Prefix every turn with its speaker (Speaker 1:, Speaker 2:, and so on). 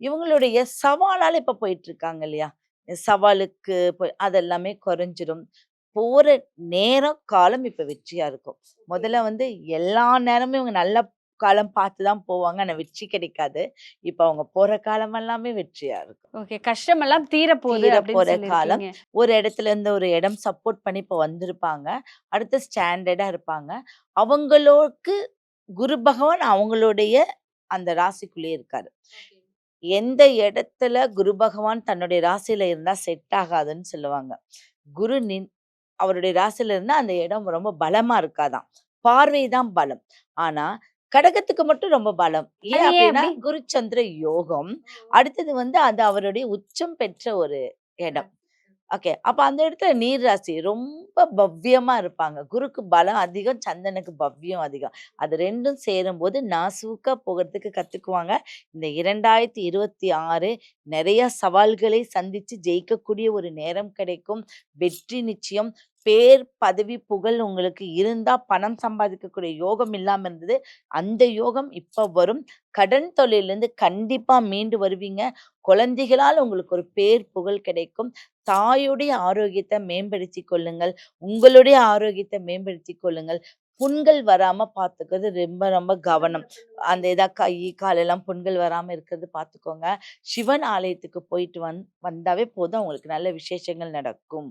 Speaker 1: இவங்களுடைய சவாலால இப்ப போயிட்டு இருக்காங்க இல்லையா? சவாலுக்கு அதெல்லாமே குறைஞ்சிரும். போற நேரம், காலம் இப்ப வெற்றியா இருக்கும். முதல்ல வந்து எல்லா நேரமும் இவங்க நல்ல காலம் பார்த்து தான் போவாங்க. ஆனா வெற்றி கிடைக்காது. இப்ப அவங்க போற காலம் எல்லாமே வெற்றியா இருக்கும்.
Speaker 2: ஓகே. கஷ்டமெல்லாம் தீரப்போகுது அப்படின்னு
Speaker 1: தீரப்போற காலம்.
Speaker 2: சொல்லியிருக்கீங்க.
Speaker 1: ஒரு இடத்துல இருந்து ஒரு இடம் சப்போர்ட் பண்ணி இப்ப வந்திருப்பாங்க. அடுத்து ஸ்டாண்டர்டா இருப்பாங்க. அவங்களோக்கு குரு பகவான் அவங்களுடைய அந்த ராசிக்குள்ளேயே இருக்காரு. எந்த இடத்துல குரு பகவான் தன்னுடைய ராசியில இருந்தா செட் ஆகாதுன்னு சொல்லுவாங்க. குரு அவருடைய ராசியில இருந்தா அந்த இடம் ரொம்ப பலமா இருக்காதாம். பார்வை தான் பலம். ஆனா கடகத்துக்கு மட்டும் ரொம்ப பலம்.
Speaker 2: அது
Speaker 1: ஏன்
Speaker 2: ஏன்
Speaker 1: அப்டின்னா
Speaker 2: அப்படி?
Speaker 1: குரு சந்திர யோகம். அடுத்தது வந்து அது அவருடைய உச்சம் பெற்ற ஒரு இடம். ஓகே. அப்ப அந்த இடத்துல நீர் ராசி ரொம்ப பவ்யமா இருப்பாங்க. குருக்கு பலம் அதிகம், சந்திரனுக்கு பவ்யம் அதிகம். அது 2ம் சேரும்போது நாசூக்கா போகறதுக்கு கத்துக்குவாங்க. இந்த 2026 நெறைய சவால்களை சந்திச்சு ஜெயிக்கக்கூடிய ஒரு நேரம் கிடைக்கும். வெற்றி நிச்சயம். பேர், பதவி, புகழ் உங்களுக்கு இருந்தா பணம் சம்பாதிக்கக்கூடிய யோகம் இல்லாம இருந்தது. அந்த யோகம் இப்ப வரும். கடன் தொல்லையிலிருந்து கண்டிப்பா மீண்டு வருவீங்க. குழந்தைகளால் உங்களுக்கு ஒரு பேர், புகழ் கிடைக்கும். தாயுடைய ஆரோக்கியத்த மேம்படுத்திக் கொள்ளுங்கள். உங்களுடைய ஆரோக்கியத்த மேம்படுத்திக் கொள்ளுங்கள். புண்கள் வராம பார்த்துக்கிறது ரொம்ப ரொம்ப கவனம். அந்த கை, காலெல்லாம் புண்கள் வராம இருக்கிறது பார்த்துக்கோங்க. சிவன் ஆலயத்துக்கு போயிட்டு வந்தாவே போதும் உங்களுக்கு நல்ல விசேஷங்கள் நடக்கும்.